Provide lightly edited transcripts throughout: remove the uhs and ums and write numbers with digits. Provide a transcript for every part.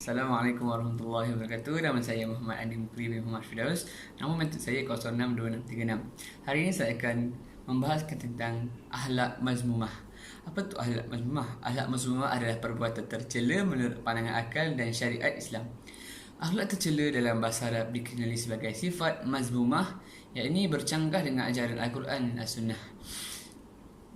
Assalamualaikum warahmatullahi wabarakatuh. Nama saya Muhammad Andi Mukri bin Muhammad Firdaus. Nama mentuk saya 062636. Hari ini saya akan membahaskan tentang akhlak mazmumah. Apa tu akhlak mazmumah? Akhlak mazmumah adalah perbuatan tercela menurut pandangan akal dan syariat Islam. Akhlak tercela dalam bahasa Arab dikenali sebagai sifat mazmumah, iaitu bercanggah dengan ajaran Al-Quran dan As-Sunnah.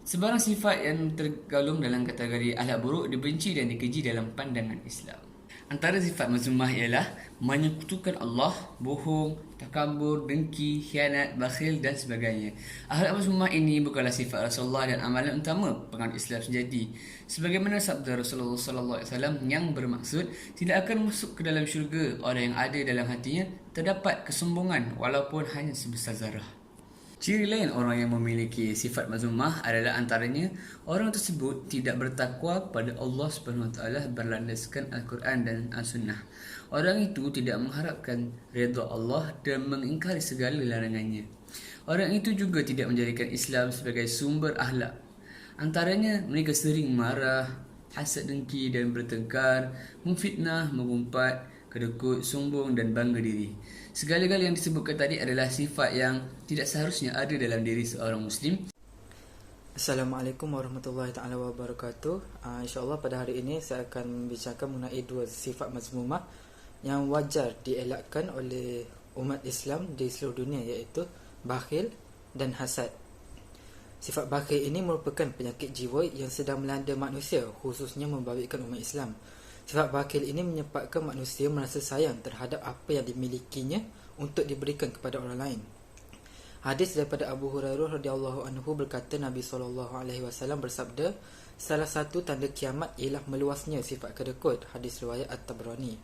Sebarang sifat yang tergolong dalam kategori akhlak buruk dibenci dan dikeji dalam pandangan Islam. Antara sifat mazmumah ialah menyekutukan Allah, bohong, takabur, dengki, khianat, bakhil dan sebagainya. Akhlak mazmumah ini bukanlah sifat Rasulullah dan amalan utama penganut Islam sejati. Sebagaimana sabda Rasulullah sallallahu alaihi wasallam yang bermaksud tidak akan masuk ke dalam syurga orang yang ada dalam hatinya terdapat kesombongan walaupun hanya sebesar zarah. Ciri lain orang yang memiliki sifat mazmumah adalah antaranya orang tersebut tidak bertakwa kepada Allah SWT berlandaskan Al-Quran dan As-Sunnah. Orang itu tidak mengharapkan redha Allah dan mengingkari segala larangannya. Orang itu juga tidak menjadikan Islam sebagai sumber akhlak. Antaranya mereka sering marah, hasad dengki dan bertengkar, memfitnah, mengumpat, kedekut, sombong dan bangga diri. Segala-gala yang disebutkan tadi adalah sifat yang tidak seharusnya ada dalam diri seorang Muslim. Assalamualaikum warahmatullahi taala wabarakatuh. InsyaAllah pada hari ini saya akan membicarakan mengenai dua sifat mazmumah yang wajar dielakkan oleh umat Islam di seluruh dunia, iaitu bakhil dan hasad. Sifat bakhil ini merupakan penyakit jiwa yang sedang melanda manusia, khususnya membabikan umat Islam. Sifat bakhil ini menyebabkan manusia merasa sayang terhadap apa yang dimilikinya untuk diberikan kepada orang lain. Hadis daripada Abu Hurairah radhiyallahu anhu berkata, Nabi SAW bersabda, salah satu tanda kiamat ialah meluasnya sifat kedekut. Hadis riwayat At-Tabrani.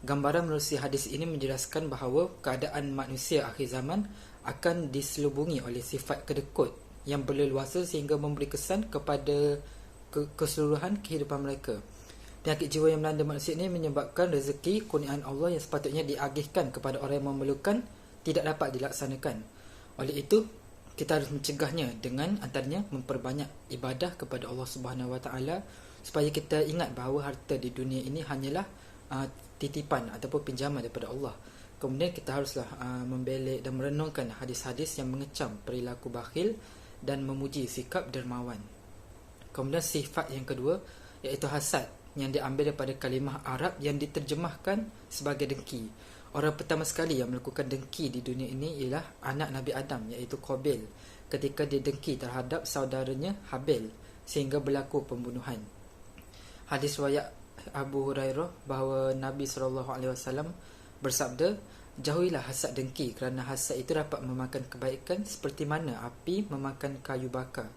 Gambaran menerusi hadis ini menjelaskan bahawa keadaan manusia akhir zaman akan diselubungi oleh sifat kedekut yang berleluasa sehingga memberi kesan kepada keseluruhan kehidupan mereka. Penyakit jiwa yang melanda manusia ini menyebabkan rezeki kurniaan Allah yang sepatutnya diagihkan kepada orang yang memerlukan tidak dapat dilaksanakan. Oleh itu, kita harus mencegahnya dengan antaranya memperbanyak ibadah kepada Allah Subhanahu Wa Taala supaya kita ingat bahawa harta di dunia ini hanyalah titipan ataupun pinjaman daripada Allah. Kemudian kita haruslah membelek dan merenungkan hadis-hadis yang mengecam perilaku bakhil dan memuji sikap dermawan. Kemudian sifat yang kedua iaitu hasad, yang diambil daripada kalimah Arab yang diterjemahkan sebagai dengki. Orang pertama sekali yang melakukan dengki di dunia ini ialah anak Nabi Adam, iaitu Qabil, ketika dia dengki terhadap saudaranya Habil sehingga berlaku pembunuhan. Hadis riwayat Abu Hurairah bahawa Nabi SAW bersabda, jauhilah hasad dengki kerana hasad itu dapat memakan kebaikan seperti mana api memakan kayu bakar.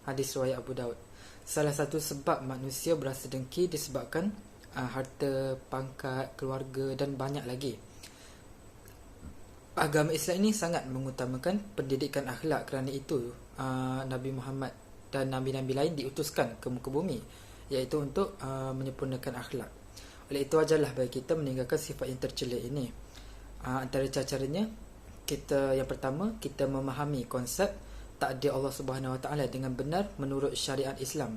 Hadis riwayat Abu Daud. Salah satu sebab manusia berasa dengki disebabkan harta, pangkat, keluarga dan banyak lagi. Agama Islam ini sangat mengutamakan pendidikan akhlak, kerana itu Nabi Muhammad dan Nabi-Nabi lain diutuskan ke muka bumi, iaitu untuk menyempurnakan akhlak. Oleh itu wajarlah bagi kita meninggalkan sifat yang tercela ini. Antara cara-caranya, yang pertama, kita memahami konsep takdir Allah Subhanahu Wa Taala dengan benar menurut syariat Islam.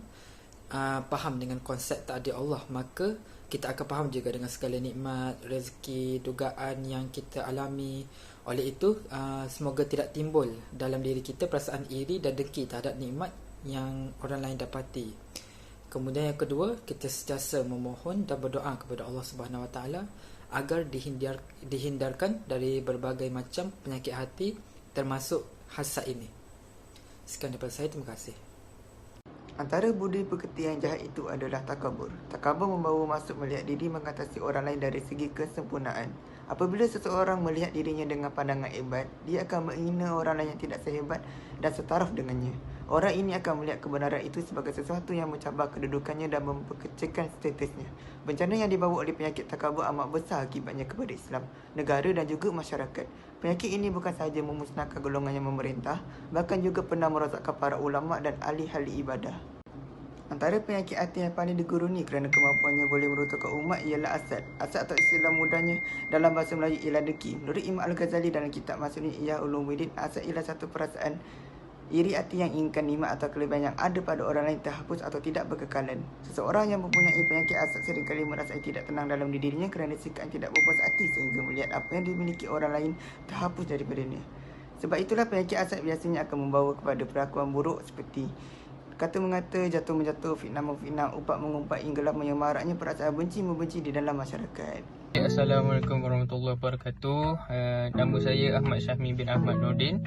Faham dengan konsep takdir Allah, maka kita akan faham juga dengan segala nikmat, rezeki, dugaan yang kita alami. Oleh itu, semoga tidak timbul dalam diri kita perasaan iri dan dengki terhadap nikmat yang orang lain dapati. Kemudian yang kedua, kita sentiasa memohon dan berdoa kepada Allah Subhanahu Wa Taala agar dihindarkan dari berbagai macam penyakit hati, termasuk hasad ini. Sekian daripada saya, terima kasih. Antara budi pekerti yang jahat itu adalah takabur. Takabur membawa masuk melihat diri mengatasi orang lain dari segi kesempurnaan. Apabila seseorang melihat dirinya dengan pandangan hebat, dia akan menghina orang lain yang tidak sehebat dan setaraf dengannya. Orang ini akan melihat kebenaran itu sebagai sesuatu yang mencabar kedudukannya dan memperkecilkan statusnya. Bencana yang dibawa oleh penyakit takabur amat besar akibatnya kepada Islam, negara dan juga masyarakat. Penyakit ini bukan sahaja memusnahkan golongan yang memerintah, bahkan juga pernah merosakkan para ulama dan ahli-ahli ibadah. Antara penyakit hati yang paling diguruni kerana kemampuannya boleh meruntuhkan umat ialah asad. Asad atau istilah mudahnya dalam bahasa Melayu ialah dengki. Menurut Imam Al-Ghazali dalam kitab Masnun Ihya Ulumuddin, asad ialah satu perasaan Iri hati yang inginkan nikmat atau kelebihan yang ada pada orang lain terhapus atau tidak berkekalan. Seseorang yang mempunyai penyakit hasad seringkali merasai tidak tenang dalam dirinya kerana sikap yang tidak berpuas hati sehingga melihat apa yang dimiliki orang lain terhapus daripadanya. Sebab itulah penyakit hasad biasanya akan membawa kepada perlakuan buruk seperti kata mengata, jatuh menjatuh, fitnah memfitnah, umpat mengumpat hinggalah menyemaraknya perasaan benci membenci di dalam masyarakat. Assalamualaikum warahmatullahi wabarakatuh. Nama saya Ahmad Syahmi bin Ahmad Nordin,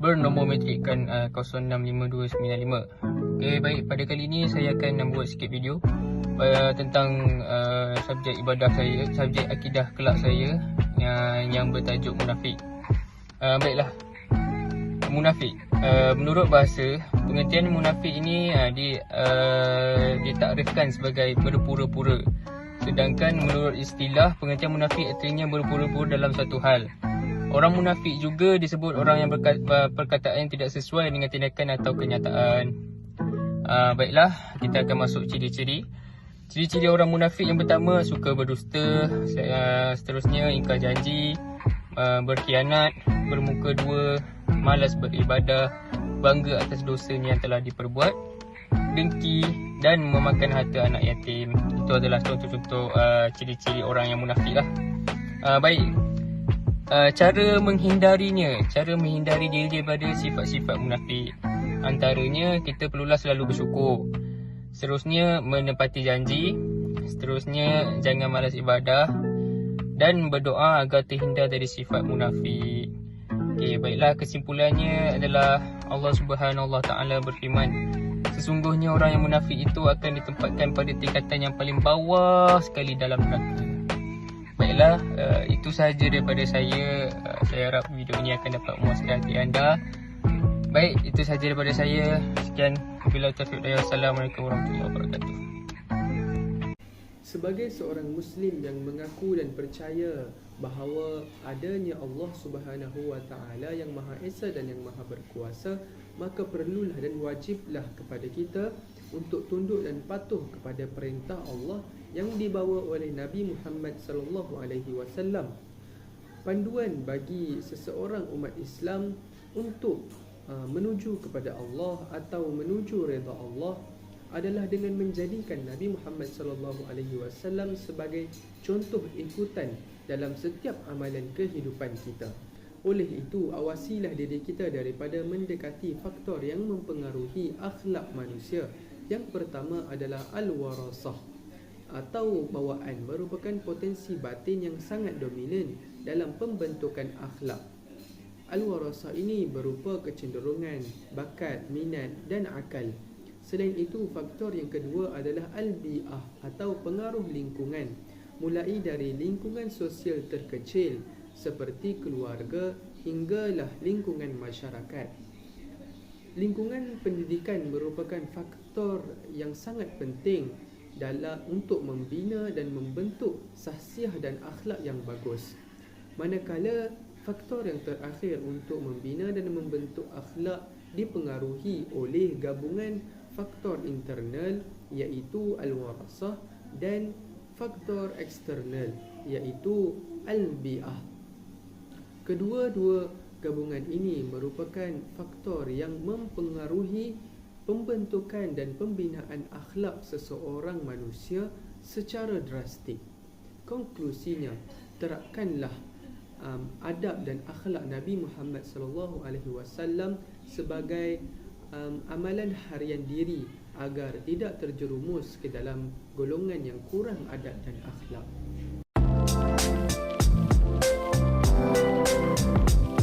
bernombor matrikan 065295. Baik, pada kali ini saya akan membuat sikit video tentang subjek ibadah saya, subjek akidah kelak saya yang bertajuk munafik. Baiklah, munafik. Menurut bahasa, pengertian munafik ini ditakrifkan sebagai berpura-pura. Sedangkan menurut istilah, pengertian munafik artinya berpura-pura dalam satu hal. Orang munafik juga disebut orang yang perkataan tidak sesuai dengan tindakan atau kenyataan. Baiklah, kita akan masuk ciri-ciri. Ciri-ciri orang munafik yang pertama, suka berdusta, seterusnya ingkar janji, berkhianat, bermuka dua, malas beribadah, bangga atas dosanya yang telah diperbuat, dengki dan memakan harta anak yatim. Itu adalah contoh-contoh ciri-ciri orang yang munafik lah. Baik, cara menghindari diri daripada sifat-sifat munafik. Antaranya, kita perlulah selalu bersyukur. Seterusnya, menepati janji. Seterusnya, jangan malas ibadah dan berdoa agar terhindar dari sifat munafik. Baiklah, kesimpulannya adalah Allah Subhanahu Wa Taala berfirman, sesungguhnya orang yang munafik itu akan ditempatkan pada tingkatan yang paling bawah sekali dalam neraka. Baiklah, itu sahaja daripada saya. Saya harap video ini akan dapat memuaskan hati anda. Baik, itu sahaja daripada saya. Sekian. Wabillahi taufiq wal hidayah. Assalamualaikum warahmatullahi wabarakatuh. Sebagai seorang Muslim yang mengaku dan percaya bahawa adanya Allah Subhanahu Wa Taala yang Maha Esa dan yang Maha Berkuasa, maka perlulah dan wajiblah kepada kita untuk tunduk dan patuh kepada perintah Allah yang dibawa oleh Nabi Muhammad sallallahu alaihi wasallam. Panduan bagi seseorang umat Islam untuk menuju kepada Allah atau menuju redha Allah adalah dengan menjadikan Nabi Muhammad sallallahu alaihi wasallam sebagai contoh ikutan dalam setiap amalan kehidupan kita. Oleh itu, awasilah diri kita daripada mendekati faktor yang mempengaruhi akhlak manusia. Yang pertama adalah al-warasah atau bawaan, merupakan potensi batin yang sangat dominan dalam pembentukan akhlak. Al-warasah ini berupa kecenderungan, bakat, minat dan akal. Selain itu, faktor yang kedua adalah al-bi'ah atau pengaruh lingkungan, mulai dari lingkungan sosial terkecil seperti keluarga hinggalah lingkungan masyarakat. Lingkungan pendidikan merupakan faktor yang sangat penting untuk membina dan membentuk sahsiah dan akhlak yang bagus. Manakala faktor yang terakhir untuk membina dan membentuk akhlak dipengaruhi oleh gabungan faktor internal iaitu al-warasah dan faktor eksternal iaitu al-bi'ah. Kedua-dua gabungan ini merupakan faktor yang mempengaruhi pembentukan dan pembinaan akhlak seseorang manusia secara drastik. Konklusinya, terapkanlah adab dan akhlak Nabi Muhammad sallallahu alaihi wasallam sebagai amalan harian diri agar tidak terjerumus ke dalam golongan yang kurang adab dan akhlak.